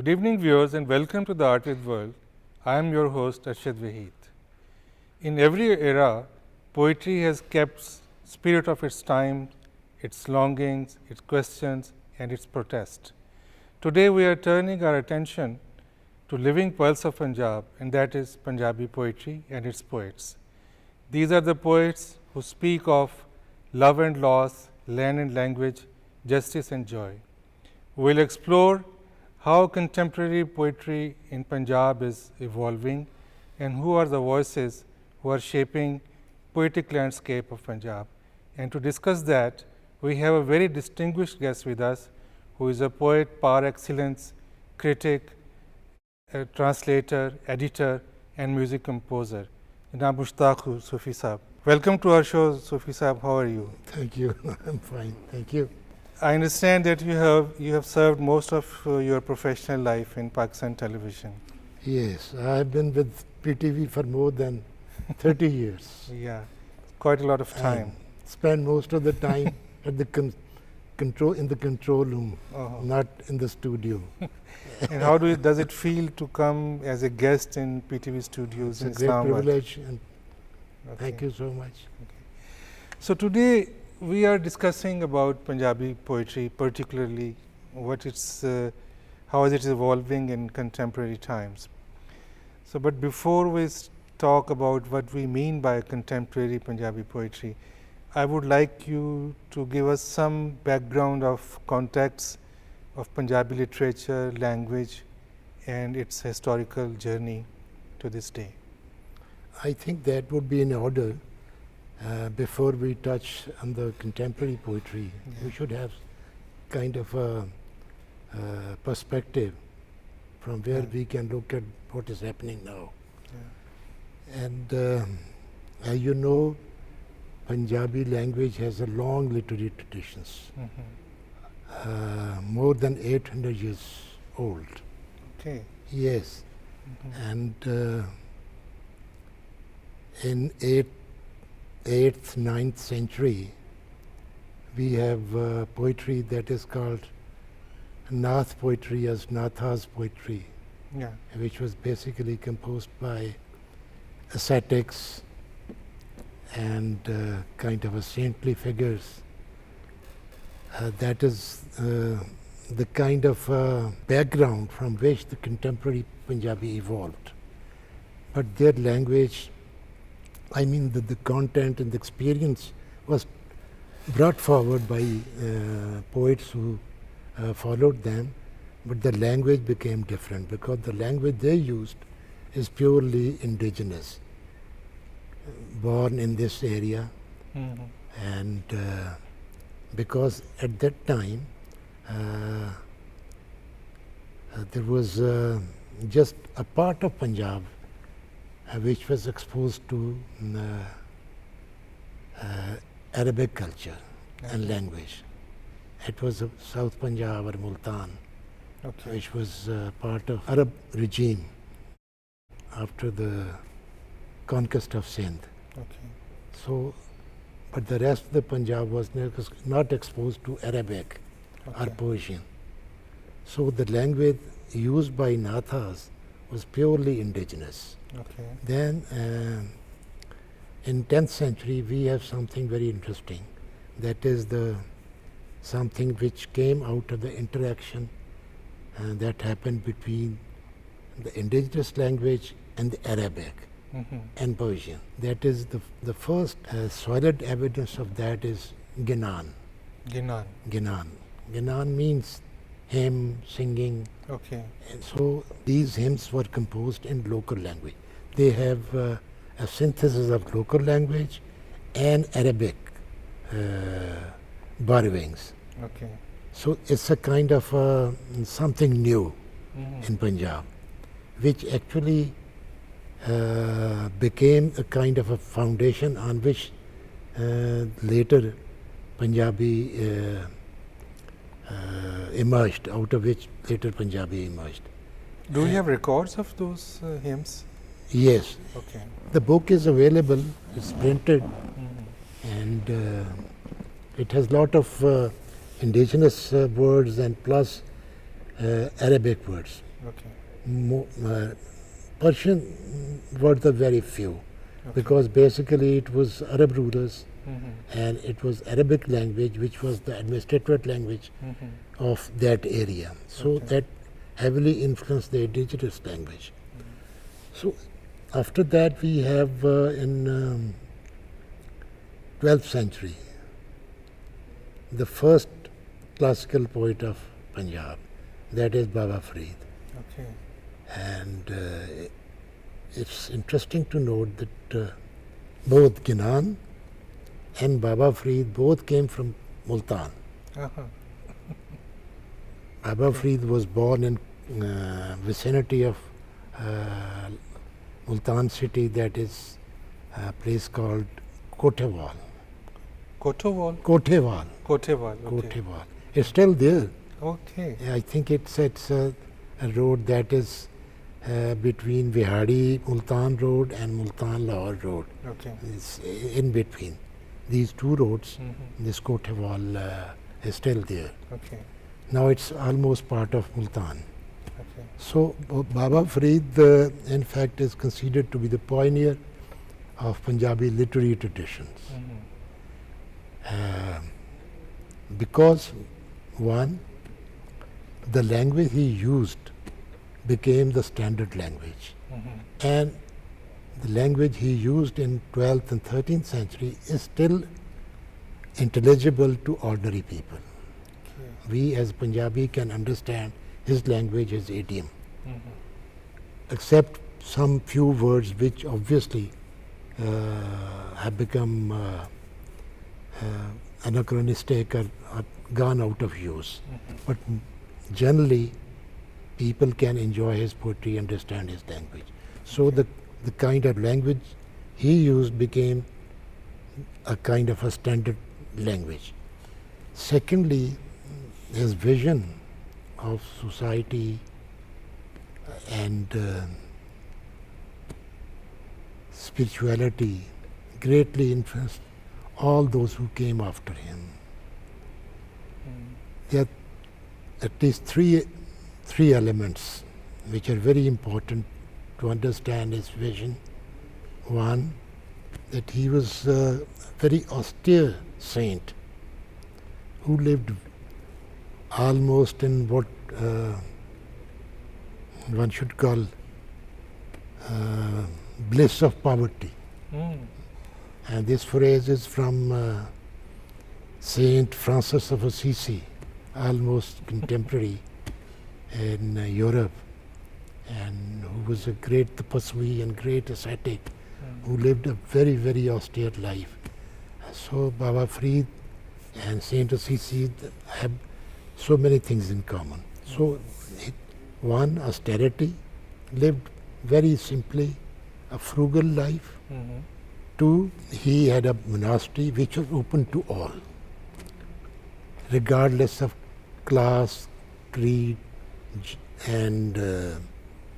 Good evening, viewers, and welcome to the Art with World. I am your host, Arshad Waheed. In every era, poetry has kept spirit of its time, its longings, its questions, and its protest. Today, we are turning our attention to living pulse of Punjab, and that is Punjabi poetry and its poets. These are the poets who speak of love and loss, land and language, justice and joy. We will explore how contemporary poetry in Punjab is evolving and who are the voices who are shaping poetic landscape of Punjab. And to discuss that, we have a very distinguished guest with us who is a poet par excellence, critic, a translator, editor and music composer. Mushtaq Soofi Saab. Welcome to our show, Soofi Saab. How are you? Thank you. I'm fine. Thank you. I understand that you have served most of your professional life in Pakistan television. Yes, I've been with PTV for more than 30 years. Yeah, quite a lot of time. Spend most of the time at the control room, not in the studio. And how does it feel to come as a guest in PTV studios in Islamabad? It's a great privilege, and thank you so much. Okay. So today we are discussing about Punjabi poetry, particularly how is it evolving in contemporary times. So, but before we talk about what we mean by contemporary Punjabi poetry, I would like you to give us some background of context of Punjabi literature, language, and its historical journey to this day. I think that would be in order. Before we touch on the contemporary poetry, we should have kind of a perspective from where we can look at what is happening now. And as you know, Punjabi language has a long literary traditions, more than 800 years old. Okay. Yes, and in 8th, 9th century, we have poetry that is called Nath poetry as Natha's poetry, which was basically composed by ascetics and kind of a saintly figures. That is the kind of background from which the contemporary Punjabi evolved. But their language, I mean the content and the experience was brought forward by poets who followed them, but the language became different because the language they used is purely indigenous, born in this area. And because at that time there was just a part of Punjab which was exposed to Arabic culture and language. It was South Punjab or Multan, which was part of Arab regime after the conquest of Sindh. So, but the rest of the Punjab was not exposed to Arabic or Persian. So the language used by Nathas was purely indigenous. Then in 10th century we have something very interesting, that is something which came out of the interaction that happened between the indigenous language and the Arabic and Persian. That is the first solid evidence of that is Ginan. Ginan means hymn, singing. And so these hymns were composed in local language. They have a synthesis of local language and Arabic borrowings. So it's a kind of something new in Punjab, which actually became a kind of a foundation on which later Punjabi emerged, out of which later Punjabi emerged. Do you have records of those hymns? Yes. The book is available, it's printed, and it has lot of indigenous words and plus Arabic words. Okay. Persian words are very few, Okay. because basically it was Arab rulers Mm-hmm. and it was Arabic language which was the administrative language Mm-hmm. of that area. So Okay. that heavily influenced the indigenous language. So after that we have in 12th century the first classical poet of Punjab, that is Baba Farid. Okay. And it's interesting to note that both Ginan and Baba Farid both came from Multan. Uh-huh. Baba Farid was born in vicinity of Multan city, that is a place called Kotewal. Kotewal. Kotewal. Kotewal. Okay. Kotewal. It's still there. Okay. I think it's a road that is between Vihadi Multan Road and Multan Lahore Road. Okay. It's in between these two roads. Mm-hmm. This Kotewal is still there. Okay. Now it's almost part of Multan. Okay. So Baba Farid, in fact, is considered to be the pioneer of Punjabi literary traditions. Mm-hmm. Because one, the language he used became the standard language, Mm-hmm. and the language he used in 12th and 13th century is still intelligible to ordinary people. Okay. We as Punjabi can understand his language, his idiom, Mm-hmm. except some few words which obviously have become anachronistic or gone out of use. Mm-hmm. But generally, people can enjoy his poetry, understand his language. So the kind of language he used became a kind of a standard language. Secondly, his vision of society and spirituality greatly influenced all those who came after him. Mm. There are at least three elements which are very important to understand his vision. One, that he was a very austere saint who lived almost in what one should call bliss of poverty. Mm. And this phrase is from Saint Francis of Assisi, almost contemporary in Europe, and who was a great tapasvi and great ascetic, who lived a very, very austere life. So Baba Farid and Saint Assisi have so many things in common. So one, austerity, lived very simply, a frugal life. Mm-hmm. Two, he had a monastery which was open to all, regardless of class, creed, and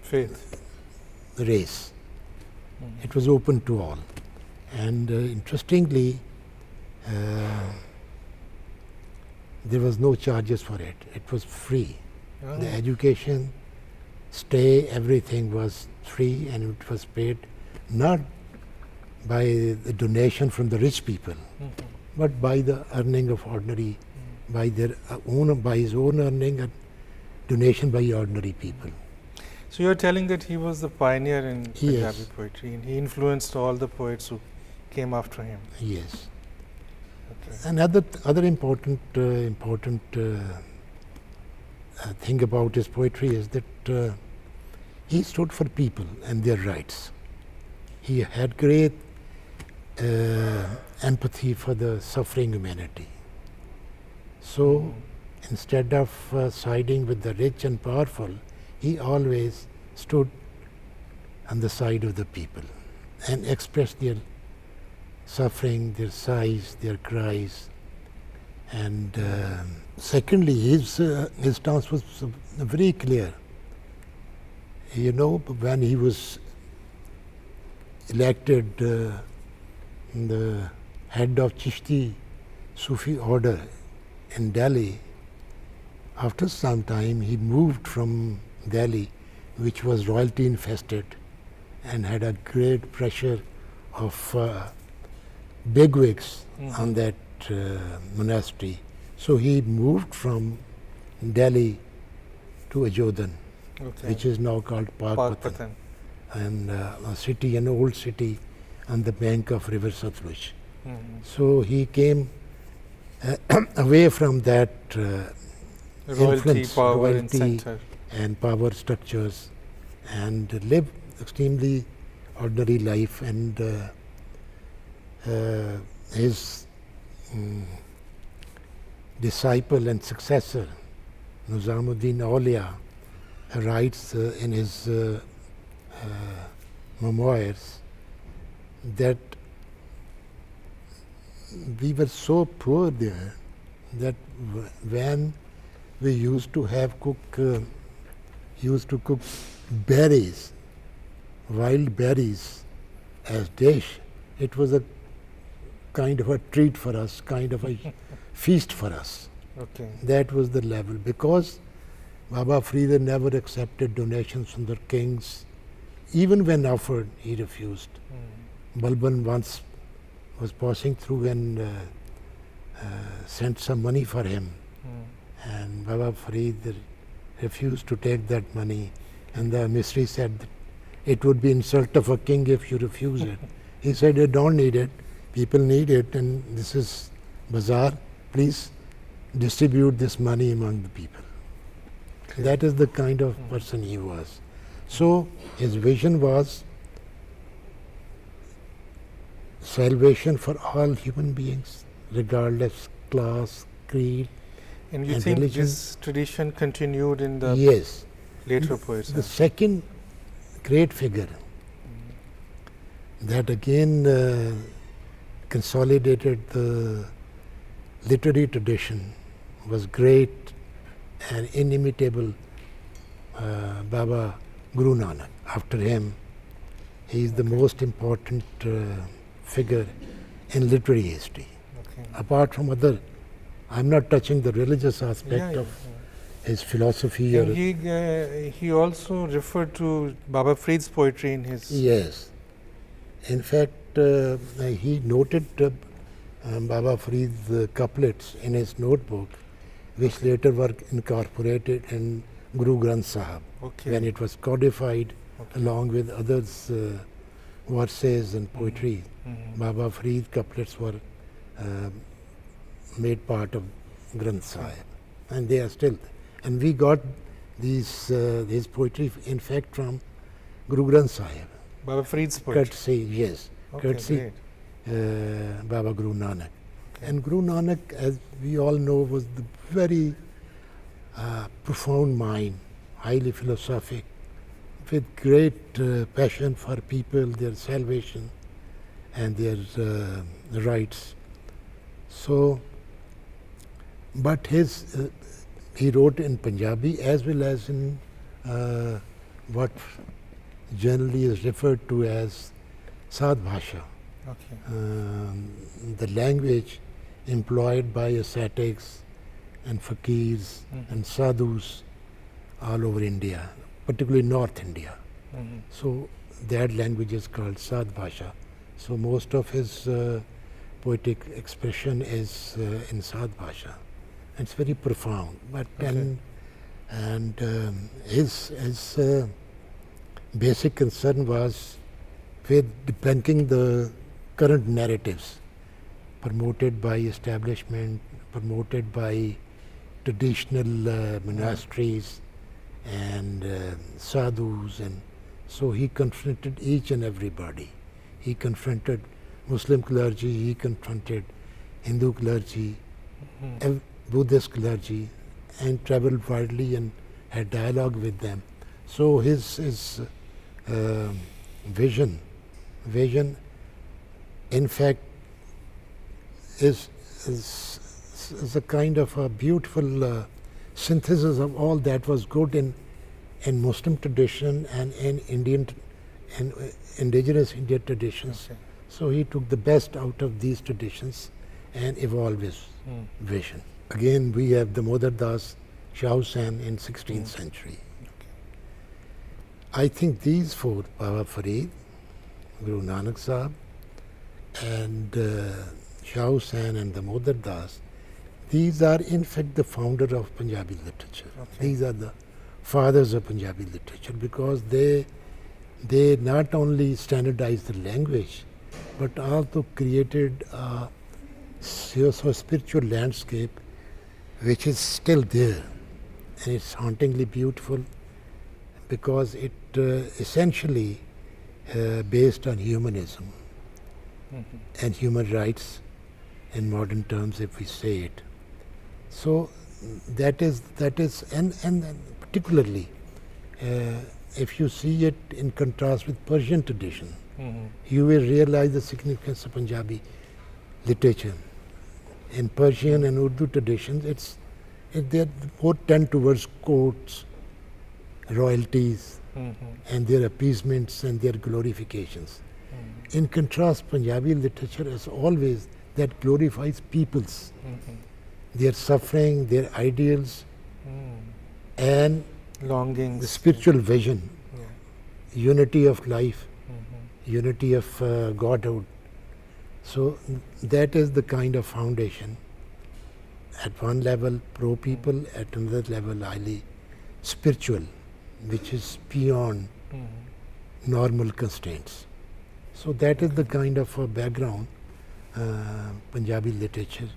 Faith. race. Mm-hmm. It was open to all. And interestingly, there was no charges for it. It was free. Oh. The education, stay, everything was free, and it was paid not by the donation from the rich people, Mm-hmm. but by the earning of ordinary, by his own earning and donation by ordinary people. So you're telling that he was the pioneer in Punjabi Yes. poetry, and he influenced all the poets who came after him. Yes. Okay. Another important thing about his poetry is that he stood for people and their rights. He had great empathy for the suffering humanity. So instead of siding with the rich and powerful, he always stood on the side of the people and expressed their suffering, their sighs, their cries. And secondly, his stance was very clear. You know, when he was elected the head of Chishti Soofi order in Delhi, After some time, he moved from Delhi, which was royalty infested and had a great pressure of bigwigs on that monastery. So he moved from Delhi to Ajodhan, which is now called Pakpatan, and a city, an old city on the bank of river Satluj. So he came away from that influence, power, royalty and power structures, and lived extremely ordinary life. And his disciple and successor, Nizamuddin Aulia, writes in his memoirs that we were so poor there that when we used to cook berries, wild berries as dish, it was a kind of a treat for us, kind of a feast for us. That was the level, because Baba Farid never accepted donations from the kings. Even when offered, he refused. Balban once was passing through and sent some money for him. And Baba Farid refused to take that money. And the emissary said that it would be insult of a king if you refuse it. He said, "I don't need it. People need it, and this is bazaar. Please distribute this money among the people." That is the kind of person he was. So his vision was salvation for all human beings, regardless class, creed, and you think religion. This tradition continued in the Yes. later poets? The second great figure that again consolidated the literary tradition was great and inimitable Baba Guru Nanak. After him, he is the most important figure in literary history. Apart from other, I'm not touching the religious aspect of his philosophy. And he also referred to Baba Farid's poetry in his... Yes. In fact, he noted Baba Farid's couplets in his notebook, which later were incorporated in Guru Granth Sahib when it was codified along with others' verses and poetry. Baba Farid couplets were made part of Granth Sahib, and they are still. And we got his poetry, in fact, from Guru Granth Sahib. Baba Farid's poetry? Courtesy, yes. Courtesy Baba Guru Nanak. And Guru Nanak, as we all know, was the very profound mind, highly philosophic, with great passion for people, their salvation and their rights. So, but he wrote in Punjabi as well as in what generally is referred to as Sad Bhasha, the language employed by ascetics and fakirs and sadhus all over India, particularly North India. So that language is called Sad Bhasha. So most of his poetic expression is in Sad Bhasha. It's very profound. But his basic concern was with debunking the current narratives promoted by establishment, promoted by traditional monasteries and sadhus, and so he confronted each and everybody. He confronted Muslim clergy, he confronted Hindu clergy, Buddhist clergy, and traveled widely and had dialogue with them. So his vision, in fact, is a kind of a beautiful synthesis of all that was good in Muslim tradition and in Indian and indigenous Indian traditions. So he took the best out of these traditions and evolved his vision. Again, we have the Damodar Das Shah Hussain in 16th century. I think these four, Baba Farid, Guru Nanak Sahib, and Shah Hussain and the Damodar Das, these are in fact the founder of Punjabi literature. These are the fathers of Punjabi literature because they not only standardized the language but also created a spiritual landscape which is still there, and it's hauntingly beautiful because it essentially based on humanism and human rights in modern terms, if we say it. So that is and particularly if you see it in contrast with Persian tradition, you will realize the significance of Punjabi literature. In Persian and Urdu traditions, they both tend towards courts, royalties, and their appeasements and their glorifications. In contrast, Punjabi literature is always that glorifies peoples, their suffering, their ideals, and longings, the spiritual vision, unity of life, unity of Godhood. So that is the kind of foundation. At one level, pro people, at another level, highly spiritual, which is beyond normal constraints. So that is the kind of background Punjabi literature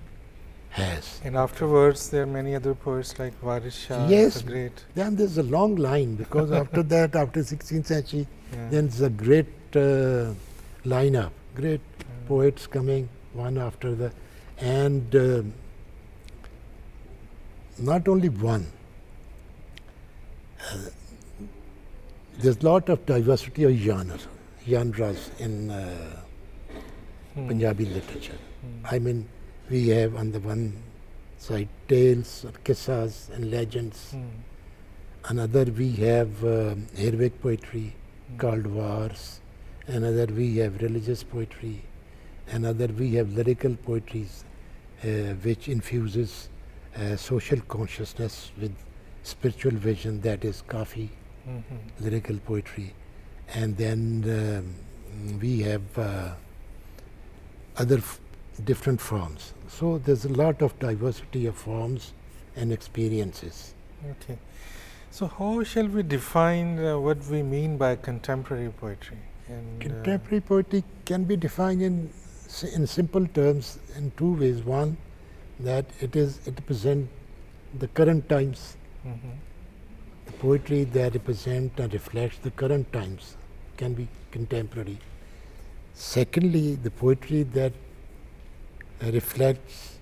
has. And afterwards, there are many other poets like Waheed Shah, Yes, the great. then there's a long line because after that, after 16th century, then there's a great lineup, great poets coming one after the, and not only one. There's a lot of diversity of genres in Punjabi literature. I mean, we have on the one side tales or kissas and legends. Another we have heroic poetry called wars. Another we have religious poetry. Another we have lyrical poetries which infuses social consciousness with spiritual vision, that is Kafi, lyrical poetry. And then we have other different forms. So there's a lot of diversity of forms and experiences. Okay. So how shall we define what we mean by contemporary poetry? And contemporary poetry can be defined in simple terms in two ways. One, that it represents the current times. The poetry that represents and reflects the current times can be contemporary. Secondly, the poetry that reflects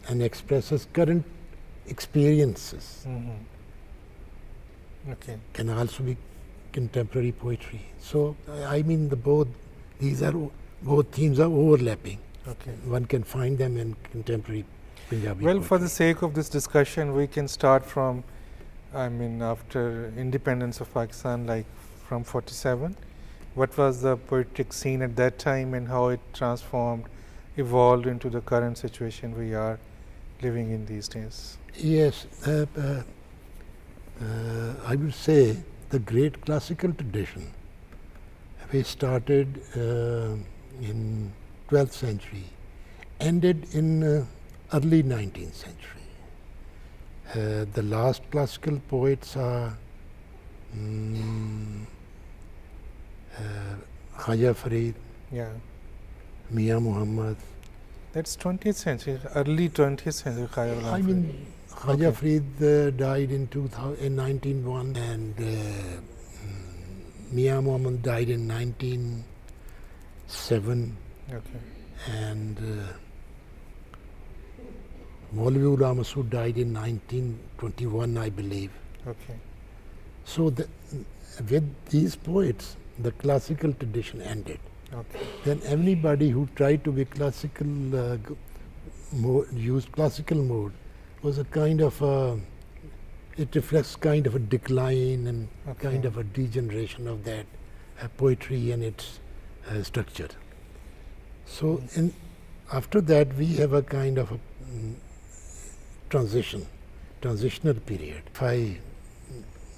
and expresses current experiences can also be contemporary poetry. So I mean both themes are overlapping. One can find them in contemporary Punjabi well, poetry. for the sake of this discussion, we can start from, I mean, after independence of Pakistan, like from 47. What was the poetic scene at that time and how it transformed, evolved into the current situation we are living in these days? Yes, I would say the great classical tradition, which started in 12th century, ended in early 19th century. The last classical poets are Khaja Farid, Mia Muhammad. That's 20th century, early 20th century. I mean, Khaja Farid died in 1901 and Mia Muhammad died in 1907. And Maulvi Ullah Masood died in 1921, I believe. So with these poets, the classical tradition ended. Then anybody who tried to be classical, used classical mode, was a kind of it reflects kind of a decline and kind of a degeneration of that poetry and its structure. So after that we have a kind of a transition transitional period, if I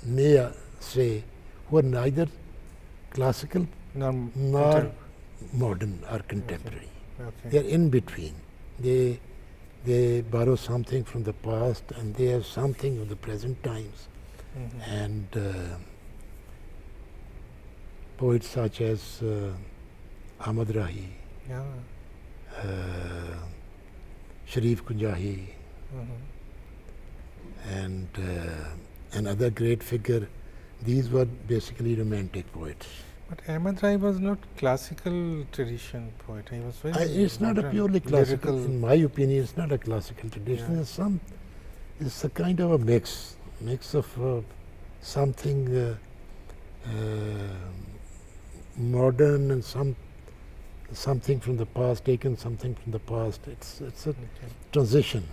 may say, who are neither classical nor modern or contemporary. Okay. They are in between. They borrow something from the past and they have something of the present times. And poets such as Ahmad Rahi, Yeah. Sharif Kunjahi, and another great figure, these were basically romantic poets. But Ahmad Rai was not classical tradition poet. He was very. It's not a modern, purely classical, lyrical. in my opinion, it's not a classical tradition. Yeah. It's a kind of a mix of something modern and something from the past, taken something from the past. It's a Okay. transition.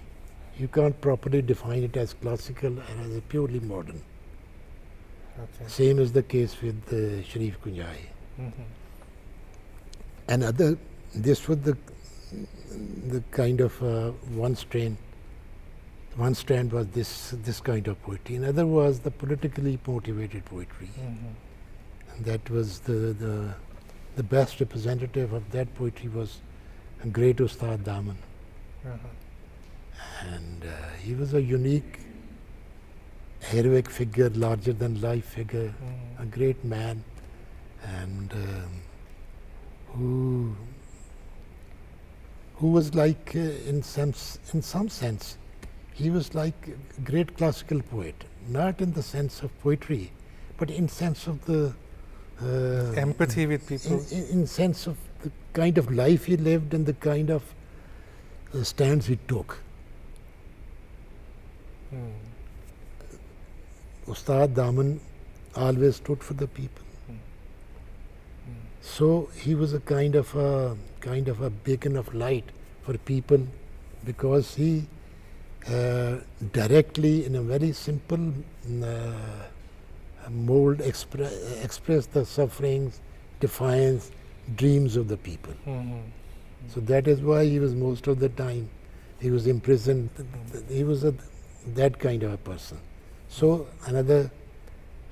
You can't properly define it as classical and as a purely modern. Okay. Same is the case with Sharif Kunjahi. Mhm. This was the kind of one strand was this kind of poetry. Another was the politically motivated poetry. And that was the best representative of that poetry was a great Ustad Daman. And he was a unique, heroic figure, larger than life figure, a great man, and who was like, in some sense, he was like a great classical poet, not in the sense of poetry, but in sense of the Empathy with people. in sense of the kind of life he lived and the kind of stands he took. Ustad Daman always stood for the people. So he was a kind of a beacon of light for people, because he directly, in a very simple mold, expressed the sufferings, defiance, dreams of the people. So that is why he was most of the time, he was imprisoned. He was that kind of a person. So another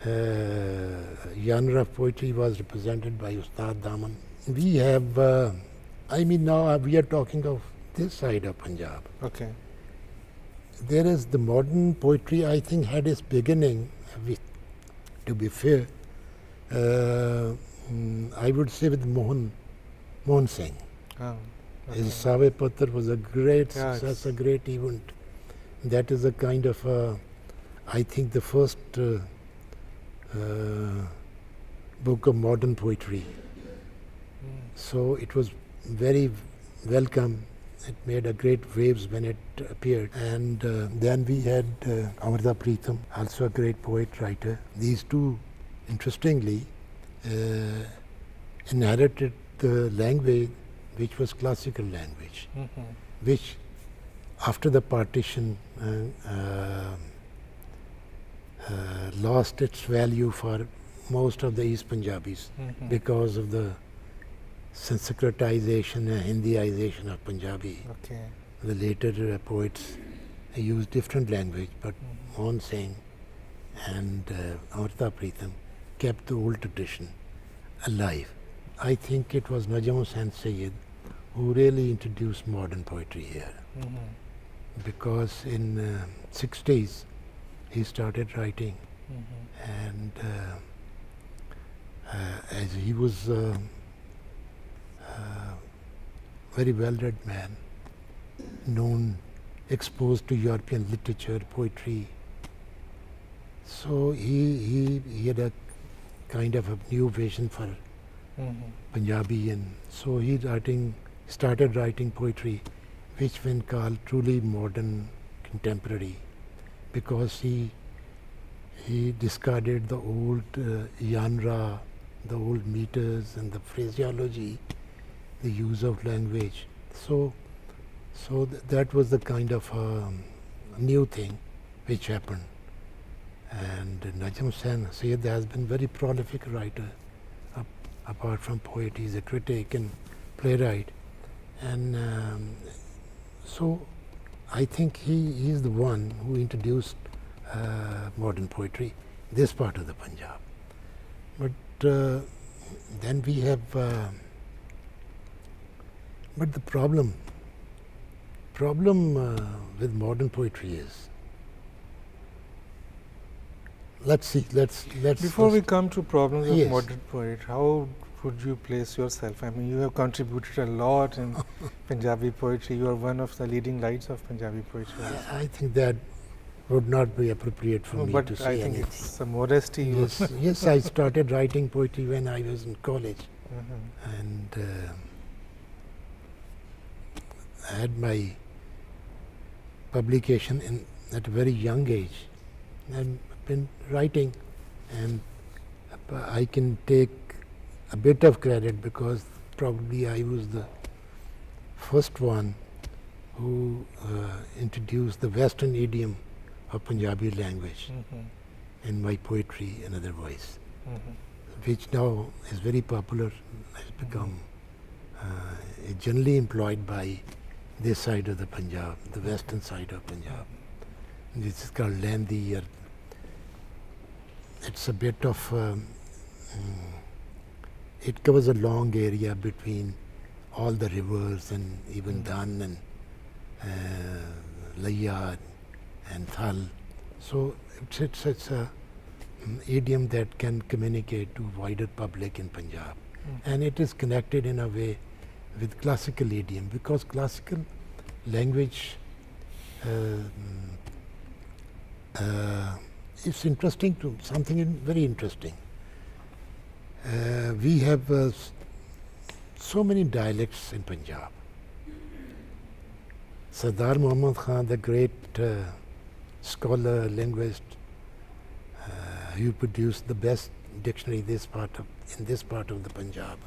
genre of poetry was represented by Ustad Daman. We have, now we are talking of this side of Punjab. Okay. There is the modern poetry, I think, had its beginning, to be fair, I would say with Mohan Singh. Oh, His okay. Save Pattar was a great Yeah, success, a great event. That is a kind of, I think, the first book of modern poetry. So it was very welcome. It made a great waves when it appeared. And then we had Amrita Preetham, also a great poet writer. These two, interestingly, inherited the language which was classical language, which after the partition lost its value for most of the East Punjabis because of the Sanskritization and Hindiization of Punjabi. Okay. The later poets used different language, but Mohan Singh and Amrita Preetham kept the old tradition alive. I think it was Najam Hussain Sayyid who really introduced modern poetry here, because in 60s he started writing, and as he was very well-read man, known, exposed to European literature, poetry. So he had a kind of a new vision for Punjabi, and so he started writing poetry, which when called truly modern, contemporary, because he discarded the old genre, the old meters and the phraseology, the use of language. So that was the kind of new thing which happened. And Najam Hussain Sayyid has been very prolific writer. Apart from poet, he's a critic and playwright. And so I think he is the one who introduced modern poetry, this part of the Punjab. But then we have, but the problem with modern poetry is, let's see, let's Before we come to problems of Yes. modern poet, how would you place yourself? I mean, you have contributed a lot in Punjabi poetry. You are one of the leading lights of Punjabi poetry. I think that would not be appropriate for No, me but to I say think anything. it's a modesty. you- Yes, yes, I started writing poetry when I was in college, Mhm. and I had my publication at a very young age. I've been writing, and I can take a bit of credit because probably I was the first one who introduced the Western idiom of Punjabi language Mhm. in my poetry and otherwise, Mhm. which now is very popular, has become generally employed by this side of the Punjab, the western side of Punjab. This is called Lendi, or it's a bit of, it covers a long area between all the rivers and even Dan and Laya and Thal. So it's a idiom that can communicate to wider public in Punjab. And it is connected in a way with classical idiom, because classical language is interesting to something very interesting. We have so many dialects in Punjab. Sardar Muhammad Khan, the great scholar, linguist, who produced the best dictionary in this part of the Punjab,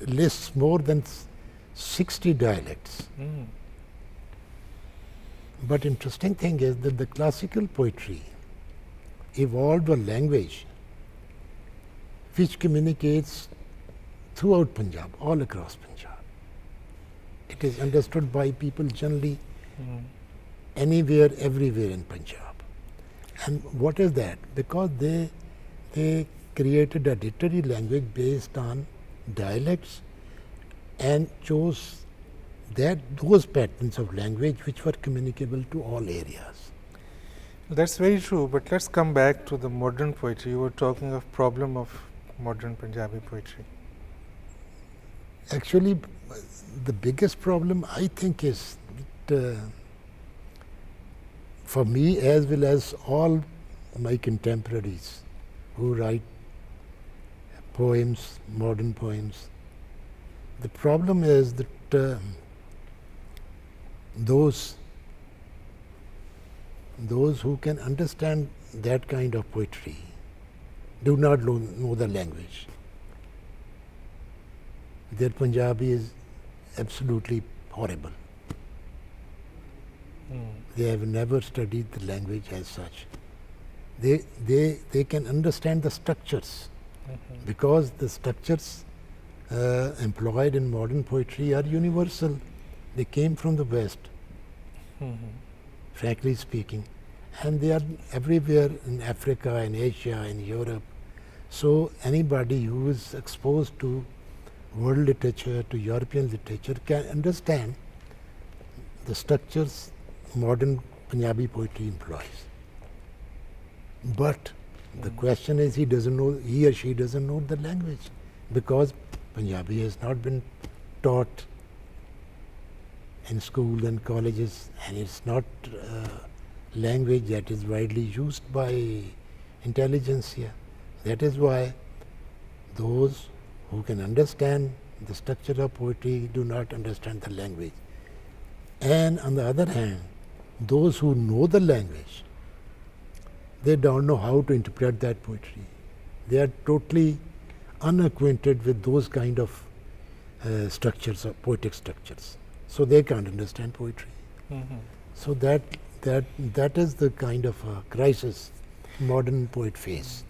lists more than 60 dialects. Mm. But interesting thing is that the classical poetry evolved a language which communicates throughout Punjab, all across Punjab. It is understood by people generally anywhere, everywhere in Punjab. And what is that? Because they created a literary language based on dialects and chose those patterns of language which were communicable to all areas. That's very true, but let's come back to the modern poetry. You were talking of problem of modern Punjabi poetry. Actually, the biggest problem I think is that, for me as well as all my contemporaries who write poems, modern poems, the problem is that those who can understand that kind of poetry do not know the language. Their Punjabi is absolutely horrible. They have never studied the language as such. They can understand the structures, because the structures employed in modern poetry are universal. They came from the West, frankly speaking, and they are everywhere in Africa, in Asia, in Europe. So anybody who is exposed to world literature, to European literature, can understand the structures modern Punjabi poetry employs. But the question is, he or she doesn't know the language, because Punjabi has not been taught in school and colleges, and it's not a language that is widely used by intelligentsia. That is why those who can understand the structure of poetry do not understand the language. And on the other hand, those who know the language, they don't know how to interpret that poetry. They are totally unacquainted with those kind of structures, poetic structures. So they can't understand poetry. So that is the kind of crisis modern poet face.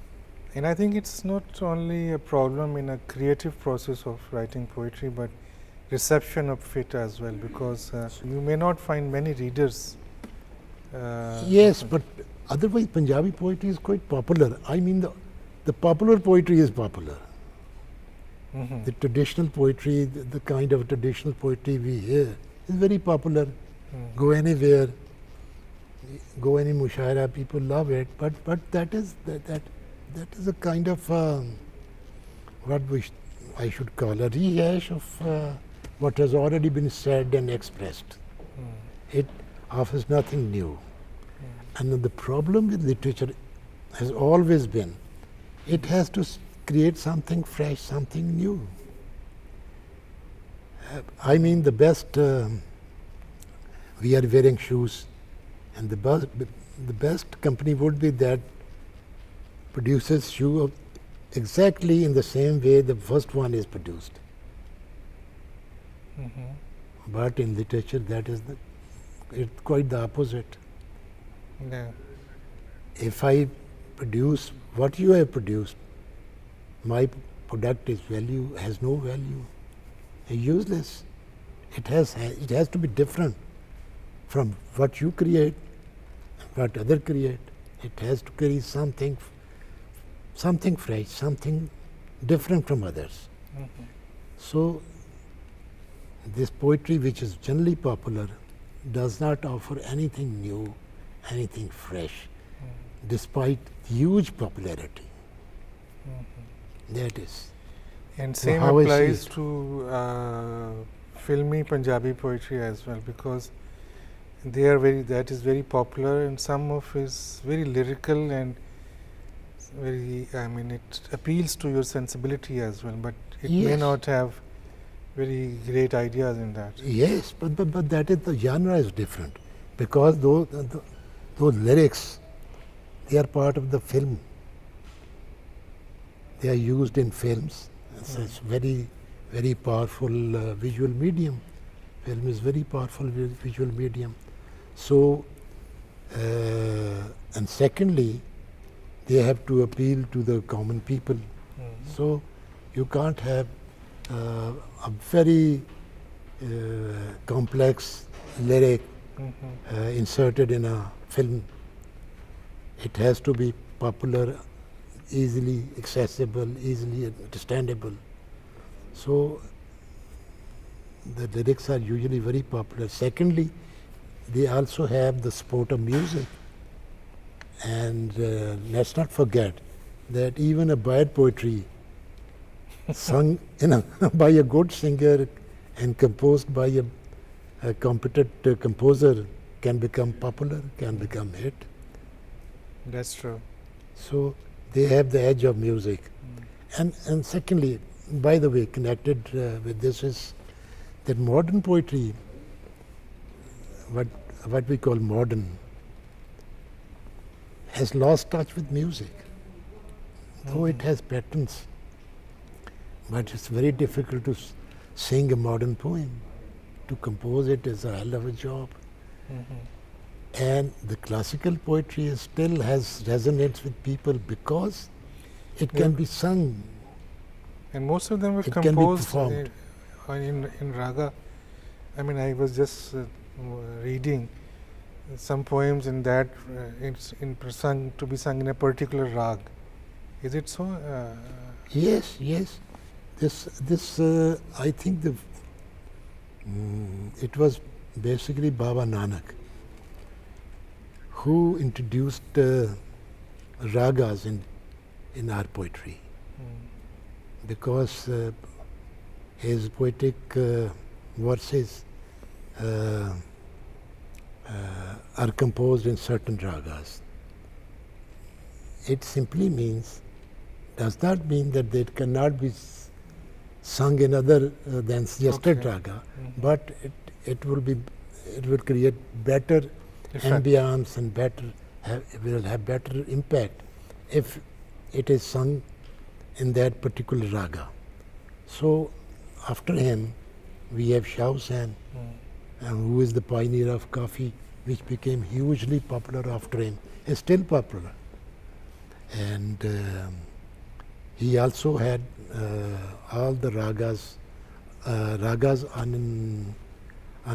And I think it's not only a problem in a creative process of writing poetry, but reception of it as well, because you may not find many readers. Yes, but otherwise Punjabi poetry is quite popular. I mean, the popular poetry is popular. The traditional poetry, the kind of traditional poetry we hear is very popular. Go anywhere, go any mushaira, people love it. But that is a kind of what I should call a rehash of what has already been said and expressed. It offers nothing new. And the problem with literature has always been, it has to create something fresh, something new. I mean, the best, we are wearing shoes, and the best company would be that produces shoe exactly in the same way the first one is produced. But in literature, that is it's quite the opposite. Yeah. If I produce what you have produced, my product has no value, useless. It has to be different from what you create, what other create. It has to carry something fresh, something different from others. So this poetry, which is generally popular, does not offer anything new, anything fresh, despite huge popularity. That is. And same how I see applies it. to filmy Punjabi poetry as well, because they are that is very popular, and some of is very lyrical and very, I mean, it appeals to your sensibility as well, but it may Yes. not have very great ideas in that. Yes, but that is, the genre is different, because those lyrics, they are part of the film. They are used in films. It's very, very powerful visual medium. Film is very powerful visual medium. So, and secondly, they have to appeal to the common people. So, you can't have a very complex lyric inserted in a film. It has to be popular, easily accessible, easily understandable. So the lyrics are usually very popular. Secondly, they also have the support of music. And let's not forget that even a bad poetry sung by a good singer and composed by a competent composer can become popular, can become hit. That's true. So they have the edge of music. And secondly, by the way, connected with this is that modern poetry, what we call modern, has lost touch with music. Though it has patterns, but it's very difficult to sing a modern poem. To compose it is a hell of a job. And the classical poetry still has resonance with people because it can be sung. And most of them were It can be composed performed. in raga. I mean, I was just reading some poems in that it's sung to be sung in a particular rag. Is it so? Yes, yes. This I think it was basically Baba Nanak who introduced ragas in our poetry, because his poetic verses are composed in certain ragas. It simply does not mean that they cannot be sung in other than suggested raga, but it will create better ambience and will have better impact if it is sung in that particular raga. So after him, we have Shah Hussain, who is the pioneer of Kafi, which became hugely popular after him, is still popular. And He also had all the ragas on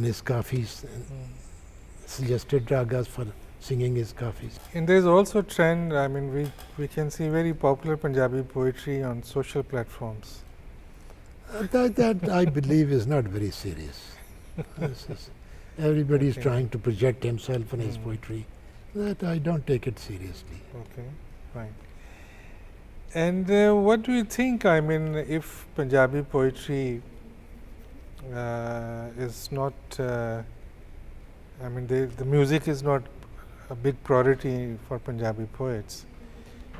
his kafis, suggested ragas for singing his kafis. And there is also a trend, I mean, we can see very popular Punjabi poetry on social platforms. That I believe is not very serious. Everybody is trying to project himself in his poetry. That I don't take it seriously. Okay, fine. And what do you think, I mean, if Punjabi poetry is not, I mean, the music is not a big priority for Punjabi poets,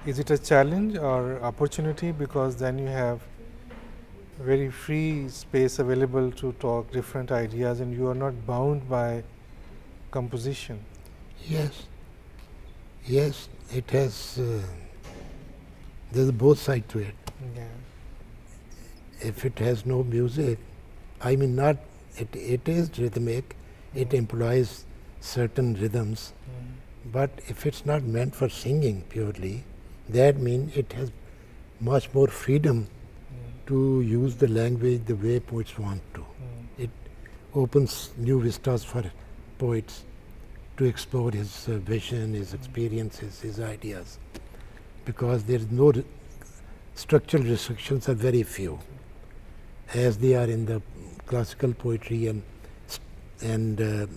is it a challenge or opportunity, because then you have very free space available to talk different ideas and you are not bound by composition? Yes, yes, it has. There's both sides to it. Yeah. If it has no music, I mean, not it is rhythmic. It employs certain rhythms, but if it's not meant for singing purely, that means it has much more freedom to use the language the way poets want to. It opens new vistas for poets to explore his vision, his experiences, his ideas, because there is no structural restrictions are very few, as they are in the classical poetry and in the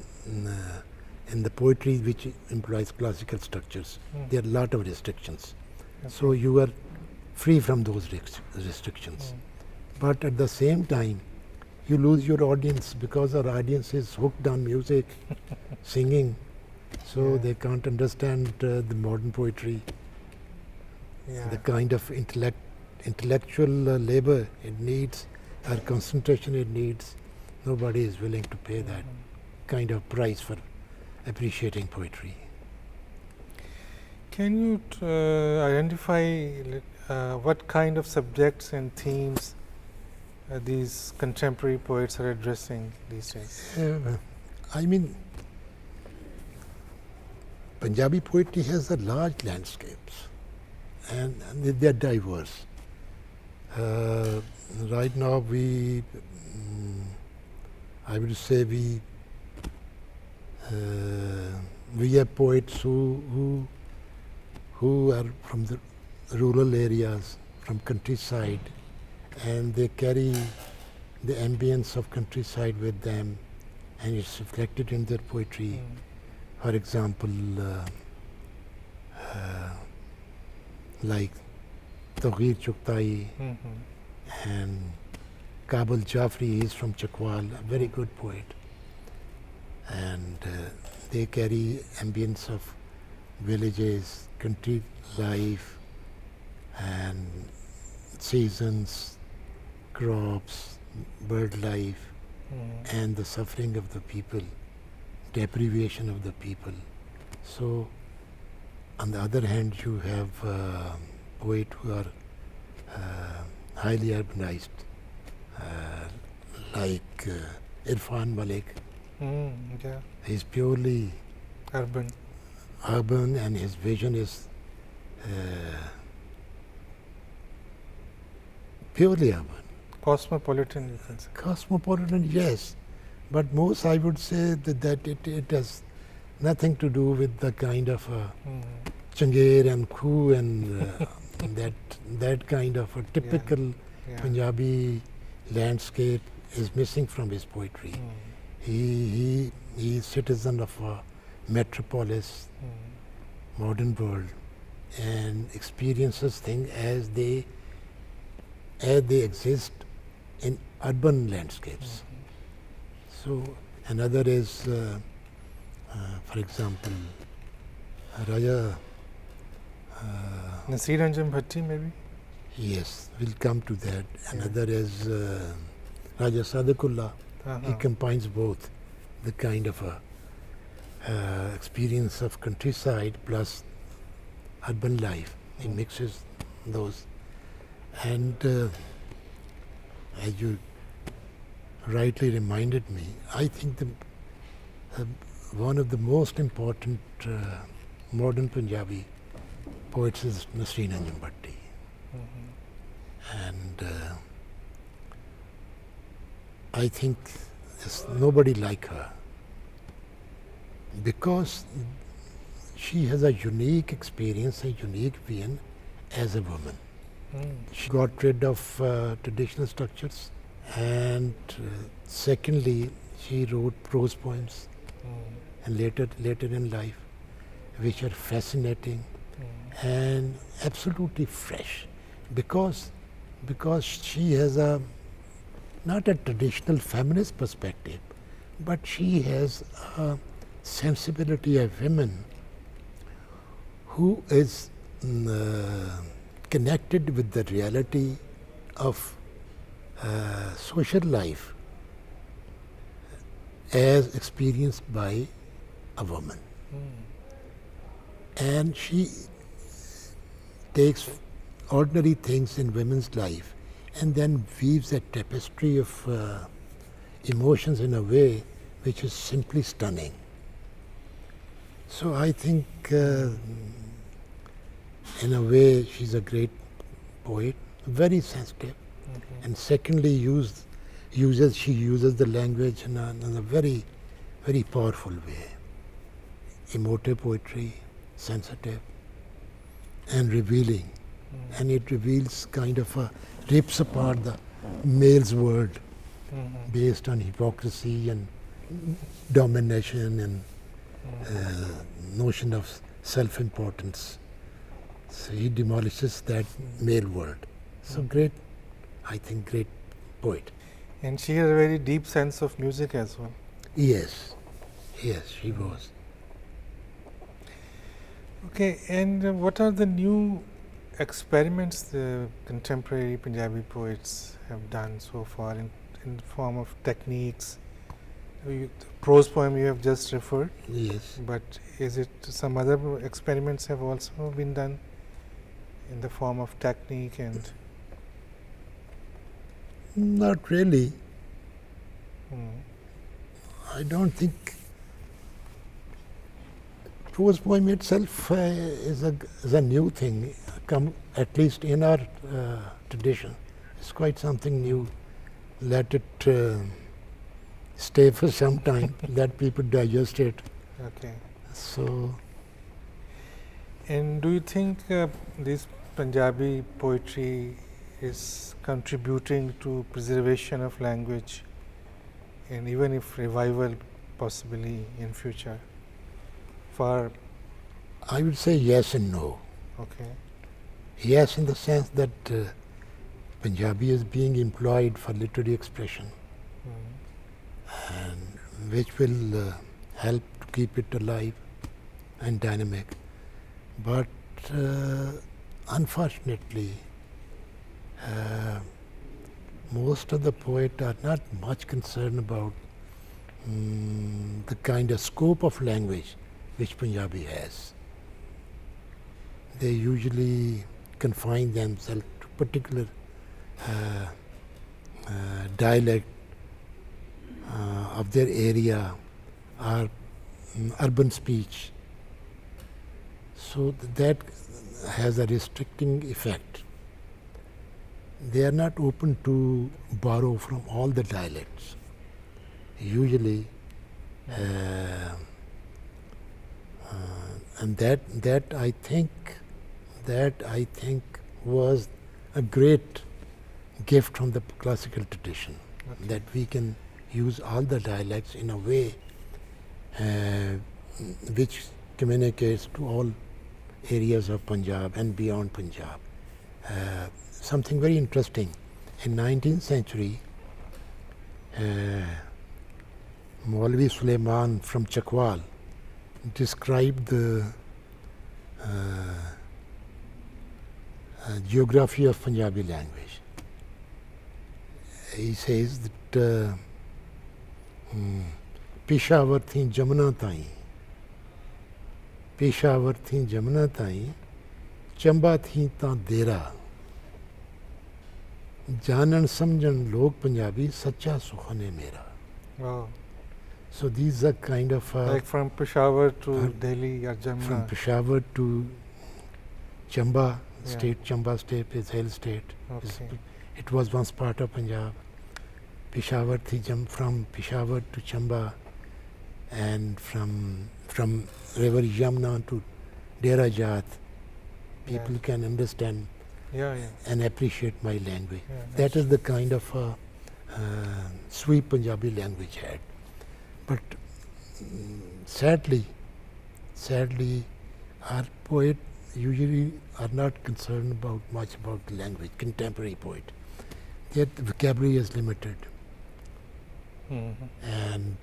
poetry which employs classical structures. There are a lot of restrictions. Okay. So you are free from those restrictions. But at the same time, you lose your audience, because our audience is hooked on music, singing, so they can't understand the modern poetry, the kind of intellectual labor it needs, or concentration it needs. Nobody is willing to pay that kind of price for appreciating poetry. Can you identify what kind of subjects and themes these contemporary poets are addressing these days? I mean, Punjabi poetry has a large landscapes, and they are diverse. Right now, I would say we have poets who are from the rural areas, from countryside, and they carry the ambience of countryside with them, and it's reflected in their poetry. For example, like Tawheed Chuktai and Kabul Jafri is from Chakwal, a very good poet. And they carry ambience of villages, country life, and seasons, crops, bird life, and the suffering of the people, deprivation of the people. So, on the other hand, you have poets who are highly urbanized, like Irfan Malik. He's purely Urban, and his vision is purely urban. cosmopolitan, you can say. Cosmopolitan, yes, but most I would say that it has nothing to do with the kind of Changir and Khu and that kind of a typical Punjabi landscape is missing from his poetry. He is citizen of a metropolis, modern world, and experiences things as they exist in urban landscapes. So another is, for example, Raja. Nasir Anjum Bhatti, maybe? Yes, we'll come to that. Another is Raja Sadiqullah. He combines both the kind of a experience of countryside plus urban life. He mixes those. And as you rightly reminded me, I think one of the most important modern Punjabi poets is Nasir Anjum Bhatti. And I think there's nobody like her, because she has a unique experience, a unique vision as a woman. She got rid of traditional structures, and secondly, she wrote prose poems, and later in life, which are fascinating and absolutely fresh, because she has a not a traditional feminist perspective, but she has a sensibility of women who is connected with the reality of social life as experienced by a woman. And she takes ordinary things in women's life and then weaves a tapestry of emotions in a way which is simply stunning. So I think in a way she's a great poet, very sensitive, and secondly she uses the language in a very, very powerful way. Emotive poetry, sensitive and revealing, and it reveals kind of rips apart the male's world based on hypocrisy and domination and notion of self-importance. So he demolishes that male world. So great, I think great poet. And she has a very deep sense of music as well. Yes, she was. Okay, and what are the new experiments the contemporary Punjabi poets have done so far in the form of techniques? The prose poem you have just referred. Yes. But is it some other experiments have also been done in the form of technique and? Not really. I don't think prose poem itself is a new thing, at least in our tradition. It's quite something new. Let it stay for some time, let people digest it. Okay. So. And do you think this Punjabi poetry is contributing to preservation of language, and even if revival possibly in future? I would say yes and no. Okay. Yes, in the sense that Punjabi is being employed for literary expression, and which will help to keep it alive and dynamic. But unfortunately, most of the poets are not much concerned about the kind of scope of language which Punjabi has. They usually confine themselves to particular dialect of their area or urban speech. So that has a restricting effect. They are not open to borrow from all the dialects. Usually, and that I think was a great gift from the classical tradition, that we can use all the dialects in a way which communicates to all areas of Punjab and beyond Punjab. Something very interesting. In 19th century, Maulvi Suleiman from Chakwal described the geography of Punjabi language. He says that Peshawar thi Jamuna tai, Peshawar thi Jamuna tai, Chamba thi ta dera, Janan samjan log Punjabi, Sacha sukhane mera. Wow. So these are kind of like from Peshawar to Delhi or Jamuna. From Peshawar to Chamba, state Chamba state is hill state. Okay. It was once part of Punjab. Peshawar thi from Peshawar to Chamba, and from river Yamuna to Dera Jat. People can understand and appreciate my language. That is the kind of sweet Punjabi language had. But sadly, our poet usually are not concerned much about the language, contemporary poet. Their vocabulary is limited. And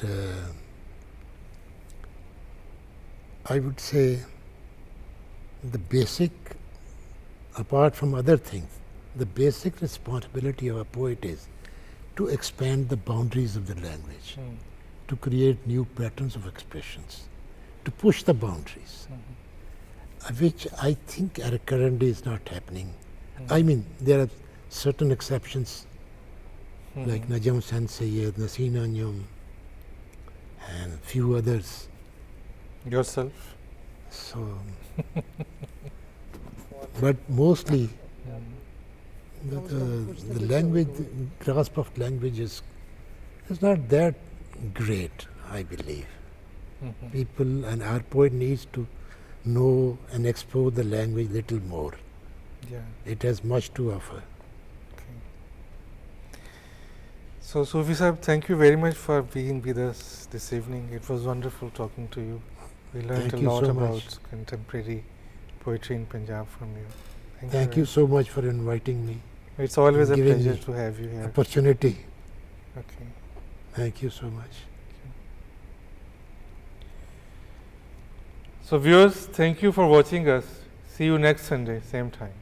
I would say the basic, apart from other things, the basic responsibility of a poet is to expand the boundaries of the language, to create new patterns of expressions, to push the boundaries, which I think at a current day is not happening. I mean, there are certain exceptions, like Najam Hussain Sayyed, Naseem Anjum, and few others. Yourself? So, but mostly the language, grasp of language is not that great, I believe. People and our poet needs to know and explore the language little more. It has much to offer. So, Soofi Sahib, thank you very much for being with us this evening. It was wonderful talking to you. We learned a lot about contemporary poetry in Punjab from you. Thank you so much for inviting me. It's always a pleasure to have you here. Opportunity. Okay. Thank you so much. So viewers, thank you for watching us. See you next Sunday, same time.